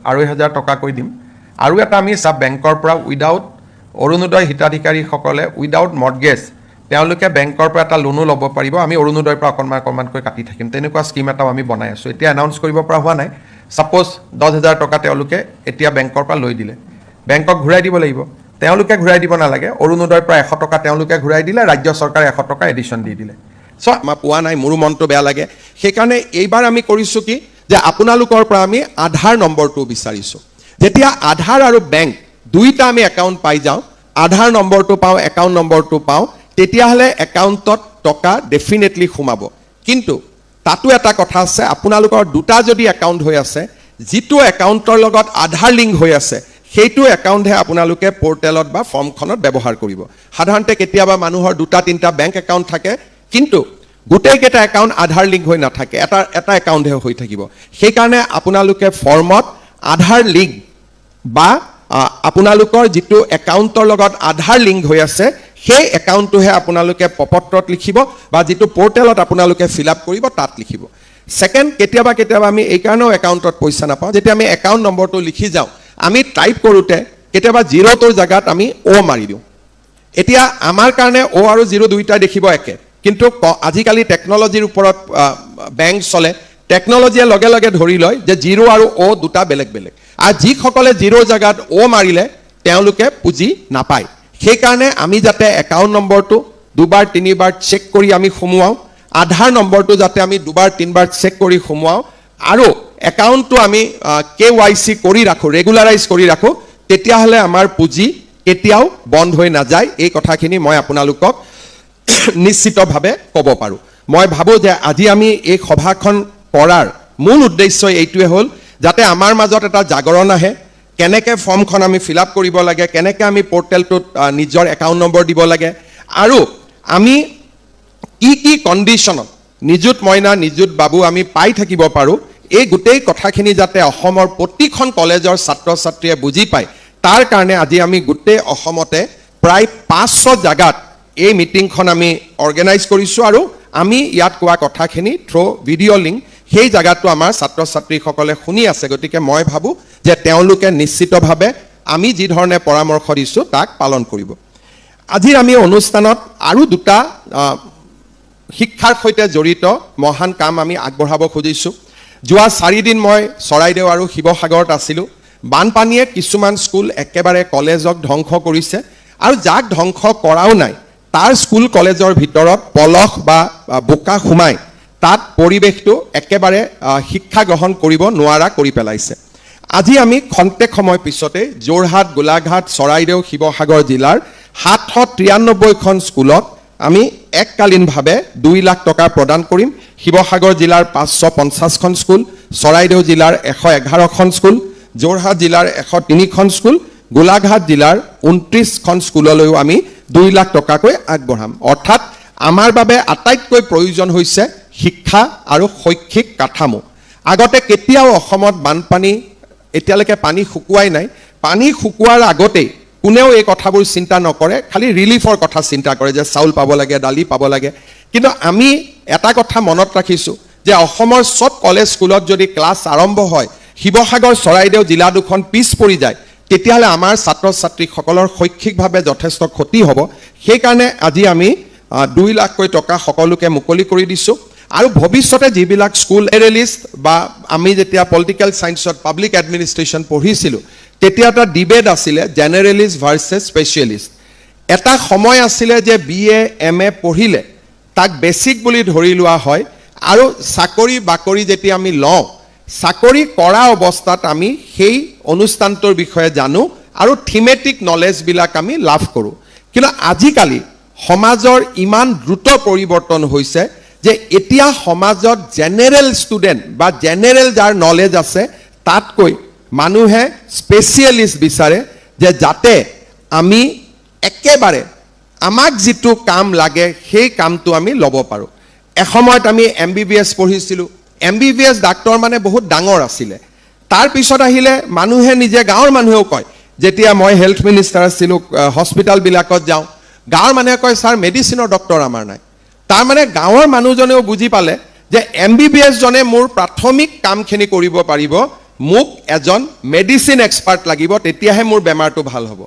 2,500 টকাকৈ দিম আৰু এটা আমি সাব বেংকৰ পৰা উইদাউট অৰুণোদয় হিতাধিকাৰীসকলে উইদাউট মৰ্টগেজ তেওঁলোকে বেংকৰ পৰা এটা লোনো ল'ব পাৰিব আমি অৰুণোদয়ৰ পৰা অকণমানকৈ কাটি থাকিম তেনেকুৱা স্কিম এটাও আমি বনাই আছোঁ এতিয়া এনাউন্স কৰিব পৰা হোৱা নাই সাপোজ 10,000 টকা তেওঁলোকে এতিয়া বেংকৰ পৰা লৈ দিলে বেংকক ঘূৰাই দিব লাগিব তেওঁলোকে ঘূৰাই দিব নালাগে অৰুণোদয়ৰ পৰা 100 টকা তেওঁলোকে ঘূৰাই দিলে ৰাজ্য চৰকাৰে 100 টকা এডিশ্যন দি দিলে সো আমাৰ পোৱা নাই মোৰো মনটো বেয়া লাগে সেইকাৰণে এইবাৰ আমি কৰিছোঁ কি যে আপোনালোকৰ পৰা আমি আধাৰ নম্বৰটো বিচাৰিছোঁ যেতিয়া আধাৰ আৰু বেংক দুইটা আমি একাউণ্ট পাই যাওঁ আধাৰ নম্বৰটো পাওঁ একাউণ্ট নম্বৰটো পাওঁ তেতিয়াহ'লে একাউণ্টত টকা ডেফিনেটলি সোমাব কিন্তু তাতো এটা কথা আছে আপোনালোকৰ দুটা যদি একাউণ্ট হৈ আছে যিটো একাউণ্টৰ লগত আধাৰ লিংক হৈ আছে সেইটো একাউণ্টহে আপোনালোকে পৰ্টেলত বা ফৰ্মখনত ব্যৱহাৰ কৰিব সাধাৰণতে কেতিয়াবা মানুহৰ দুটা তিনিটা বেংক একাউণ্ট থাকে কিন্তু গোটেইকেইটা একাউণ্ট আধাৰ লিংক হৈ নাথাকে এটা একাউণ্টহে হৈ থাকিব সেইকাৰণে আপোনালোকে ফৰ্মত আধাৰ লিংক বা আপোনালোকৰ যিটো একাউণ্টৰ লগত আধাৰ লিংক হৈ আছে সেই একাউণ্টটোহে আপোনালোকে পপত্ৰত লিখিব বা যিটো পৰ্টেলত আপোনালোকে ফিল আপ কৰিব তাত লিখিব সেকেন্ড কেতিয়াবা আমি এই কাৰণেও একাউণ্টত পইচা নাপাওঁ যেতিয়া আমি একাউণ্ট নম্বৰটো লিখি যাওঁ আমি টাইপ কৰোঁতে কেতিয়াবা জিৰ'টোৰ জাগাত আমি অ' মাৰি দিওঁ এতিয়া আমাৰ কাৰণে অ' আৰু জিৰ' দুইটা দেখিব একে কিন্তু আজিকালি টেকনলজিৰ ওপৰত বেংক চলে টেকনলজিয়ে লগে লগে ধৰি লয় যে জিৰ' আৰু অ' দুটা বেলেগ বেলেগ আৰু যিসকলে জিৰ'ৰ জাগাত অ' মাৰিলে তেওঁলোকে পুঁজি নাপায় সেইকাৰণে আমি যাতে একাউণ্ট নম্বৰটো দুবাৰ তিনিবাৰ চেক কৰি আমি সোমোৱাওঁ আধাৰ নম্বৰটো যাতে আমি দুবাৰ তিনিবাৰ চেক কৰি সোমোৱাওঁ আৰু একাউণ্টটো আমি KYC কৰি ৰাখোঁ ৰেগুলাৰাইজ কৰি ৰাখোঁ তেতিয়াহ'লে আমাৰ পুঁজি কেতিয়াও বন্ধ হৈ নাযায় এই কথাখিনি মই আপোনালোকক নিশ্চিতভাৱে ক'ব পাৰোঁ মই ভাবোঁ যে আজি আমি এই সভাখন কৰাৰ মূল উদ্দেশ্য এইটোৱে হ'ল যাতে আমাৰ মাজত এটা জাগৰণ আহে কেনেকৈ ফৰ্মখন আমি ফিল আপ কৰিব লাগে কেনেকৈ আমি পৰ্টেলটোত নিজৰ একাউণ্ট নম্বৰ দিব লাগে আৰু আমি কি কণ্ডিশ্যনত নিযুত মইনা নিযুত বাবু আমি পাই থাকিব পাৰোঁ এই গোটেই কথাখিনি যাতে অসমৰ প্ৰতিখন কলেজৰ ছাত্ৰ ছাত্ৰীয়ে বুজি পায় তাৰ কাৰণে আজি আমি গোটেই অসমতে প্ৰায় 500 জাগাত এই মিটিংখন আমি অৰ্গেনাইজ কৰিছোঁ আৰু আমি ইয়াত কোৱা কথাখিনি থ্ৰু ভিডিঅ' লিংক সেই জাগাটো আমাৰ ছাত্ৰ ছাত্ৰীসকলে শুনি আছে গতিকে মই ভাবোঁ যে তেওঁলোকে নিশ্চিতভাৱে আমি যি ধৰণে পৰামৰ্শ দিছোঁ তাক পালন কৰিব আজি আমি অনুষ্ঠানত আৰু দুটা শিক্ষাৰ সৈতে জড়িত মহান কাম আমি আগবঢ়াব খুজিছোঁ যোৱা 4 দিন মই চৰাইদেউ আৰু শিৱসাগৰত আছিলোঁ বানপানীয়ে কিছুমান স্কুল একেবাৰে কলেজক ধ্বংস কৰিছে আৰু যাক ধ্বংস কৰাও নাই তাৰ স্কুল কলেজৰ ভিতৰত পলস বা বোকা সোমাই তাত পৰিৱেশটো একেবাৰে শিক্ষা গ্ৰহণ কৰিব নোৱাৰা কৰি পেলাইছে আজি আমি খন্তেক সময় পিছতে যোৰহাট গোলাঘাট চৰাইদেউ শিৱসাগৰ জিলাৰ 793খন স্কুলত আমি এককালীনভাৱে 2 লাখ টকা প্ৰদান কৰিম শিৱসাগৰ জিলাৰ 550খন স্কুল চৰাইদেউ জিলাৰ 111খন স্কুল যোৰহাট জিলাৰ 103খন স্কুল গোলাঘাট জিলাৰ 29খন স্কুললৈও আমি 2 লাখ টকাকৈ আগবঢ়াম অৰ্থাৎ আমাৰ বাবে আটাইতকৈ প্ৰয়োজন হৈছে শিক্ষা আৰু শৈক্ষিক কাঠামো আগতে কেতিয়াও অসমত বানপানী এতিয়ালৈকে পানী শুকুৱাই নাই পানী শুকুৱাৰ আগতেই কোনেও এই কথাবোৰ চিন্তা নকৰে খালি ৰিলিফৰ কথা চিন্তা কৰে যে চাউল পাব লাগে দালি পাব লাগে কিন্তু আমি এটা কথা মনত ৰাখিছোঁ যে অসমৰ সব কলেজ স্কুলত যদি ক্লাছ আৰম্ভ হয় শিৱসাগৰ চৰাইদেউ জিলা দুখন পিছ পৰি যায় তেতিয়াহ'লে আমাৰ ছাত্ৰ ছাত্ৰীসকলৰ শৈক্ষিকভাৱে যথেষ্ট ক্ষতি হ'ব সেইকাৰণে আজি আমি 2 লাখকৈ টকা সকলোকে মুকলি কৰি দিছোঁ আৰু ভৱিষ্যতে যিবিলাক স্কুল জেনেৰেলিষ্ট বা আমি যেতিয়া পলিটিকেল সায়েন্সত পাব্লিক এডমিনিষ্ট্ৰেশ্যন পঢ়িছিলোঁ তেতিয়া এটা ডিবেট আছিলে জেনেৰেলিষ্ট ভাৰ্চেছ স্পেচিয়েলিষ্ট এটা সময় আছিলে যে BA MA পঢ়িলে তাক বেছিক বুলি ধৰি লোৱা হয় আৰু চাকৰি বাকৰি যেতিয়া আমি লওঁ চাকৰি কৰা অৱস্থাত আমি সেই অনুষ্ঠানটোৰ বিষয়ে জানো আৰু থিমেটিক নলেজবিলাক আমি লাভ কৰোঁ কিন্তু আজিকালি সমাজৰ ইমান দ্ৰুত পৰিৱৰ্তন হৈছে যে এতিয়া সমাজত জেনেৰেল ষ্টুডেণ্ট বা জেনেৰেল যাৰ নলেজ আছে তাতকৈ মানুহে স্পেচিয়েলিষ্ট বিচাৰে যে যাতে আমি একেবাৰে আমাক যিটো কাম লাগে সেই কামটো আমি ল'ব পাৰোঁ এসময়ত আমি MBBS পঢ়িছিলোঁ MBBS ডাক্তৰ মানে বহুত ডাঙৰ আছিলে তাৰপিছত আহিলে মানুহে নিজে গাঁৱৰ মানুহেও কয় যেতিয়া মই হেল্থ মিনিষ্টাৰ আছিলোঁ হস্পিটেলবিলাকত যাওঁ গাঁৱৰ মানুহে কয় ছাৰ মেডিচিনৰ ডক্টৰ আমাৰ নাই তাৰমানে গাঁৱৰ মানুহজনেও বুজি পালে যে MBBS জনে মোৰ প্ৰাথমিক কামখিনি কৰিব পাৰিব মোক এজন মেডিচিন এক্সপাৰ্ট লাগিব, তেতিয়াহে মোৰ বেমাৰটো ভাল হ'ব।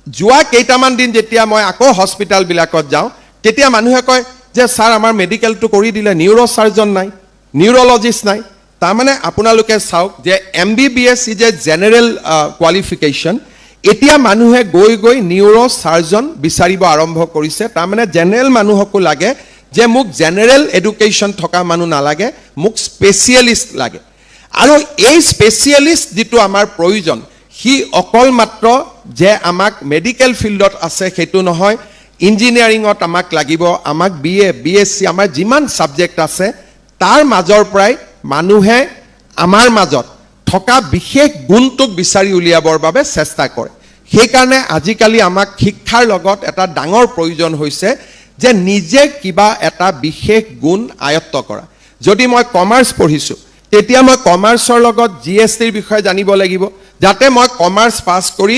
যোৱা কেইটামান দিন যেতিয়া মই আকৌ হস্পিটেলবিলাকত যাওঁ, তেতিয়া মানুহে কয় যে ছাৰ আমাৰ মেডিকেলটো কৰি দিলে, নিউৰ' চাৰ্জন নাই, নিউৰলজিষ্ট নাই। তাৰমানে আপোনালোকে চাওক যে MBBS is a general qualification. এতিয়া মানুহে গৈ গৈ নিউৰ' চাৰ্জন বিচাৰিব আৰম্ভ কৰিছে। তাৰমানে জেনেৰেল মানুহকো লাগে যে মোক জেনেৰেল এডুকেশ্যন থকা মানুহ নালাগে, মোক স্পেচিয়েলিষ্ট লাগে। আৰু এই স্পেচিয়েলিষ্ট যিটো আমাৰ প্ৰয়োজন, সি অকল মাত্ৰ যে আমাক মেডিকেল ফিল্ডত আছে সেইটো নহয়, ইঞ্জিনিয়াৰিঙত আমাক লাগিব, আমাক BA BSc আমাৰ যিমান ছাবজেক্ট আছে তাৰ মাজৰ পৰাই মানুহে আমাৰ মাজত থকা বিশেষ গুণটোক বিচাৰি উলিয়াবৰ বাবে চেষ্টা কৰে। সেইকাৰণে আজিকালি আমাক শিক্ষাৰ লগত এটা ডাঙৰ প্ৰয়োজন হৈছে যে নিজে কিবা এটা বিশেষ গুণ আয়ত্ত কৰা। যদি মই কমাৰ্চ পঢ়িছোঁ, তেতিয়া মই কমাৰ্চৰ লগত GSTৰ বিষয়ে জানিব লাগিব, যাতে মই কমাৰ্চ পাছ কৰি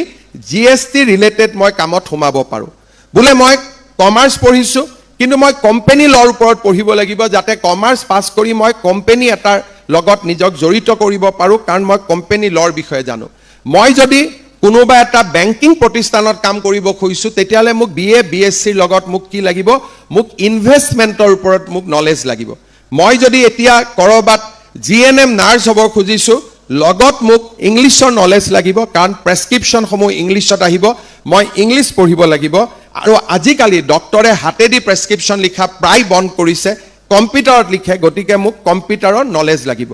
GST ৰিলেটেড মই কামত সোমাব পাৰোঁ। বোলে মই কমাৰ্চ পঢ়িছোঁ কিন্তু মই কোম্পানী ল'ৰ ওপৰত পঢ়িব লাগিব, যাতে কমাৰ্চ পাছ কৰি মই কোম্পানী এটাৰ লগত নিজক জড়িত কৰিব পাৰোঁ, কাৰণ মই কোম্পানী ল'ৰ বিষয়ে জানো। মই যদি কোনোবা এটা বেংকিং প্ৰতিষ্ঠানত কাম কৰিব খুজিছোঁ, তেতিয়াহ'লে মোক BA BScৰ লগত মোক কি লাগিব, মোক ইনভেষ্টমেণ্টৰ ওপৰত মোক নলেজ লাগিব। মই যদি এতিয়া ক'ৰবাত GNM নাৰ্ছ হ'ব খুজিছোঁ, লগত মোক ইংলিছৰ নলেজ লাগিব, কাৰণ প্ৰেছক্ৰিপশ্যনসমূহ ইংলিছত আহিব, মই ইংলিছ পঢ়িব লাগিব। আৰু আজিকালি ডক্টৰে হাতেদি প্ৰেছক্ৰিপশ্যন লিখা প্ৰায় বন্ধ কৰিছে, কম্পিউটাৰত লিখে, গতিকে মোক কম্পিউটাৰৰ নলেজ লাগিব।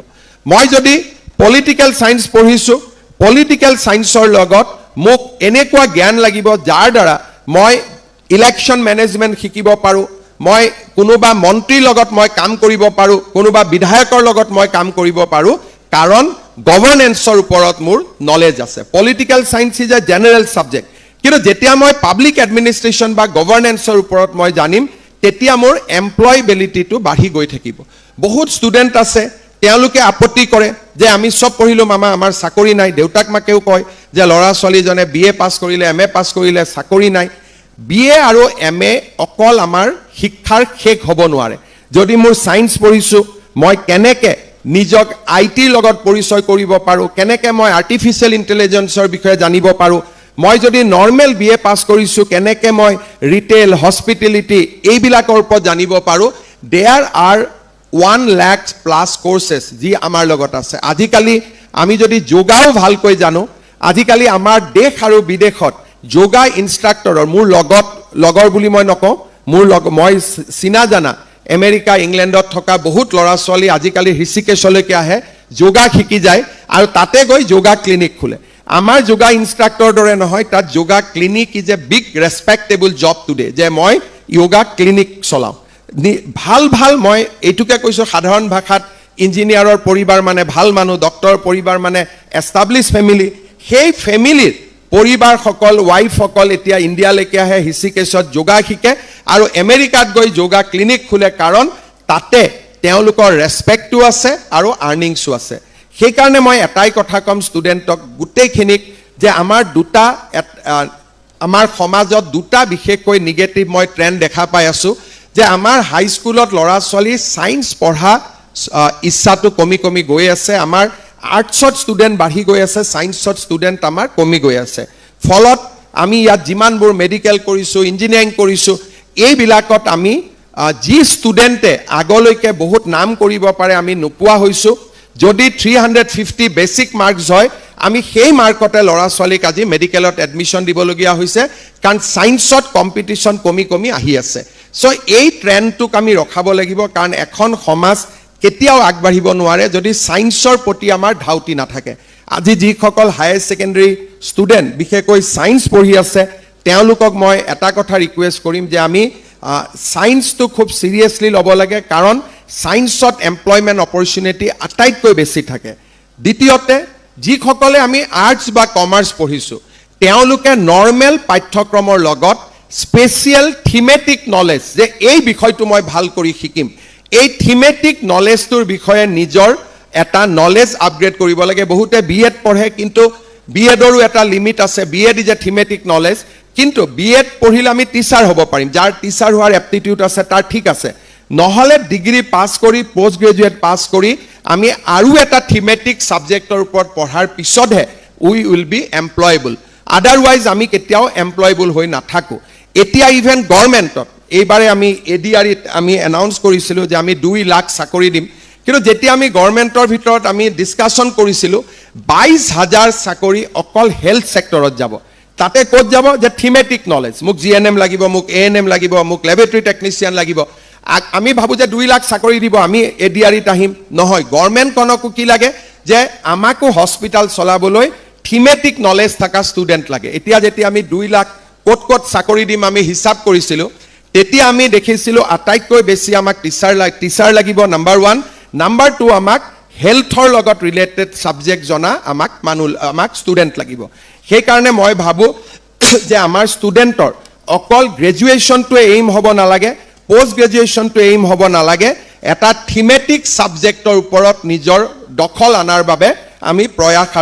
মই যদি পলিটিকেল ছায়েন্স পঢ়িছোঁ, পলিটিকেল ছায়েন্সৰ লগত মোক এনেকুৱা জ্ঞান লাগিব যাৰ দ্বাৰা মই ইলেকশ্যন মেনেজমেণ্ট শিকিব পাৰোঁ, মই কোনোবা মন্ত্ৰীৰ লগত মই কাম কৰিব পাৰোঁ, কোনোবা বিধায়কৰ লগত মই কাম কৰিব পাৰোঁ, কাৰণ গভৰ্নেন্সৰ ওপৰত মোৰ নলেজ আছে। Political science is a general subject, কিন্তু যেতিয়া মই পাব্লিক এডমিনিষ্ট্ৰেশ্যন বা গভৰ্নেন্সৰ ওপৰত মই জানিম, তেতিয়া মোৰ এমপ্লয়বিলিটিটো বাঢ়ি গৈ থাকিব। বহুত ষ্টুডেণ্ট আছে, তেওঁলোকে আপত্তি কৰে যে আমি চব পঢ়িলোঁ মামা, আমাৰ চাকৰি নাই। দেউতাক মাকেও কয় যে ল'ৰা ছোৱালীজনে BA পাছ কৰিলে, MA পাছ কৰিলে, চাকৰি নাই। BA আৰু MA অকল আমাৰ শিক্ষাৰ শেষ হ'ব নোৱাৰে। যদি মোৰ ছায়েন্স পঢ়িছোঁ, মই কেনেকৈ নিজক ITৰ লগত পৰিচয় কৰিব পাৰোঁ, কেনেকৈ মই আৰ্টিফিচিয়েল ইণ্টেলিজেন্সৰ বিষয়ে জানিব পাৰোঁ, মই যদি নৰ্মেল BA পাছ কৰিছোঁ, কেনেকৈ মই ৰিটেইল, হস্পিটেলিটি এইবিলাকৰ ওপৰত জানিব পাৰোঁ। দেয়াৰ আৰ 1 লাখ+ কোৰ্চেছ যি আমাৰ লগত আছে। আজিকালি আমি যদি যোগাও ভালকৈ জানো, আজিকালি আমাৰ দেশ আৰু বিদেশত যোগা ইনষ্ট্ৰাক্টৰৰ, মোৰ লগৰ বুলি মই নকওঁ, মই চিনা জানা আমেৰিকা ইংলেণ্ডত থকা বহুত ল'ৰা ছোৱালী আজিকালি ঋষিকেশলৈকে আহে, যোগা শিকি যায় আৰু তাতে গৈ যোগা ক্লিনিক খোলে। আমাৰ যোগা ইনষ্ট্ৰাক্টৰৰ দৰে নহয়, তাত yoga clinic is a big respectable job today, যে মই যোগা ক্লিনিক চলাওঁ। ভাল ভাল, মই এইটোকে কৈছোঁ, সাধাৰণ ভাষাত ইঞ্জিনিয়াৰৰ পৰিবাৰ মানে ভাল মানুহ, ডক্টৰৰ পৰিবাৰ মানে এষ্টাব্লিছ ফেমিলি। সেই ফেমিলিৰ পৰিবাৰসকল, ৱাইফসকল এতিয়া ইণ্ডিয়ালৈকে আহে, ঋষিকেশত যোগা শিকে আৰু আমেৰিকাত গৈ যোগা ক্লিনিক খোলে, কাৰণ তাতে তেওঁলোকৰ ৰেচপেক্টটো আছে আৰু আৰ্নিংছো আছে। সেইকাৰণে মই এটাই কথা ক'ম ষ্টুডেণ্টক, গোটেইখিনিক, যে আমাৰ সমাজত দুটা বিশেষকৈ নিগেটিভ মই ট্ৰেণ্ড দেখা পাই আছোঁ, যে আমাৰ হাইস্কুলত ল'ৰা ছোৱালী ছায়েন্স পঢ়া ইচ্ছাটো কমি কমি গৈ আছে, আমাৰ আৰ্টছত ষ্টুডেণ্ট বাঢ়ি গৈ আছে, ছায়েন্সত ষ্টুডেণ্ট আমাৰ কমি গৈ আছে। ফলত আমি ইয়াত যিমানবোৰ মেডিকেল কৰিছোঁ, ইঞ্জিনিয়াৰিং কৰিছোঁ, এইবিলাকত আমি যি ষ্টুডেণ্টে আগলৈকে বহুত নাম কৰিব পাৰে আমি নোপোৱা হৈছোঁ। যদি 350 বেচিক মাৰ্কছ হয়, আমি সেই মাৰ্কতে ল'ৰা ছোৱালীক আজি মেডিকেলত এডমিশ্যন দিবলগীয়া হৈছে, কাৰণ ছায়েন্সত কম্পিটিশ্যন কমি কমি আহি আছে। চ' এই ট্ৰেণ্ডটোক আমি ৰখাব লাগিব, কাৰণ এখন সমাজ কেতিয়াও আগবাঢ়িব নোৱাৰে যদি ছায়েন্সৰ প্ৰতি আমাৰ ধাউতি নাথাকে। আজি যিসকল হায়াৰ ছেকেণ্ডেৰী ষ্টুডেণ্ট বিশেষকৈ ছায়েন্স পঢ়ি আছে, তেওঁলোকক মই এটা কথা ৰিকুৱেষ্ট কৰিম যে আমি ছায়েন্সটো খুব চিৰিয়াছলি ল'ব লাগে, কাৰণ ছায়েন্সত এমপ্লয়মেণ্ট অপৰচুনিটি আটাইতকৈ বেছি থাকে। দ্বিতীয়তে, যিসকলে আমি আৰ্টছ বা কমাৰ্চ পঢ়িছোঁ, তেওঁলোকে নৰ্মেল পাঠ্যক্ৰমৰ লগত স্পেচিয়েল থিমেটিক নলেজ, যে এই বিষয়টো মই ভাল কৰি শিকিম, এই থিমেটিক নলেজটোৰ বিষয়ে নিজৰ এটা নলেজ আপগ্ৰেড কৰিব লাগে। বহুতে BEd পঢ়ে, কিন্তু BEdৰো এটা লিমিট আছে। BEd is a thematic knowledge, কিন্তু BEd পঢ়িলে আমি টিচাৰ হ'ব পাৰিম, যাৰ টিচাৰ হোৱাৰ এপ্টিটিউড আছে তাৰ ঠিক আছে, নহ'লে ডিগ্ৰী পাছ কৰি, পষ্ট গ্ৰেজুৱেট পাছ কৰি আমি আৰু এটা থিমেটিক ছাবজেক্টৰ ওপৰত পঢ়াৰ পিছতহে উই উইল বি এমপ্লয়েবল, আদাৰৱাইজ আমি কেতিয়াও এমপ্লয়েবল হৈ নাথাকোঁ। এতিয়া ইভেন গভৰ্ণমেণ্টত এইবাৰে আমি ADREত আমি এনাউন্স কৰিছিলোঁ যে আমি 2 লাখ চাকৰি দিম, কিন্তু যেতিয়া আমি গভৰ্ণমেণ্টৰ ভিতৰত আমি ডিছকাশ্যন কৰিছিলোঁ 22,000 চাকৰি অকল হেল্থ ছেক্টৰত যাব। তাতে ক'ত যাব যে থিমেটিক নলেজ, মোক GNM লাগিব, মোক ANM লাগিব, মোক লেবৰেটৰী টেকনিচিয়ান লাগিব। আমি ভাবোঁ যে 2 লাখ চাকৰি দিব, আমি ADREত আহিম। নহয়, গভৰ্ণমেণ্টখনকো কি লাগে যে আমাকো হস্পিটেল চলাবলৈ থিমেটিক নলেজ থকা ষ্টুডেণ্ট লাগে। এতিয়া যেতিয়া আমি 2 লাখ ক'ত ক'ত চাকৰি দিম আমি হিচাপ কৰিছিলোঁ, তেতিয়া আমি দেখিছিলোঁ আটাইতকৈ বেছি আমাক টিচাৰ লাগিব নাম্বাৰ 1, নাম্বাৰ 2 আমাক হেল্থৰ লগত ৰিলেটেড ছাবজেক্ট জনা আমাক ষ্টুডেণ্ট লাগিব। সেইকাৰণে মই ভাবোঁ যে আমাৰ ষ্টুডেণ্টৰ অকল গ্ৰেজুৱেশ্যনটোৱে এইম হ'ব নালাগে, পোষ্ট গ্ৰেজুৱেশ্যনটোৱে এইম হ'ব নালাগে, এটা থিমেটিক ছাবজেক্টৰ ওপৰত নিজৰ দখল আনাৰ বাবে আমি প্ৰয়াস আৰু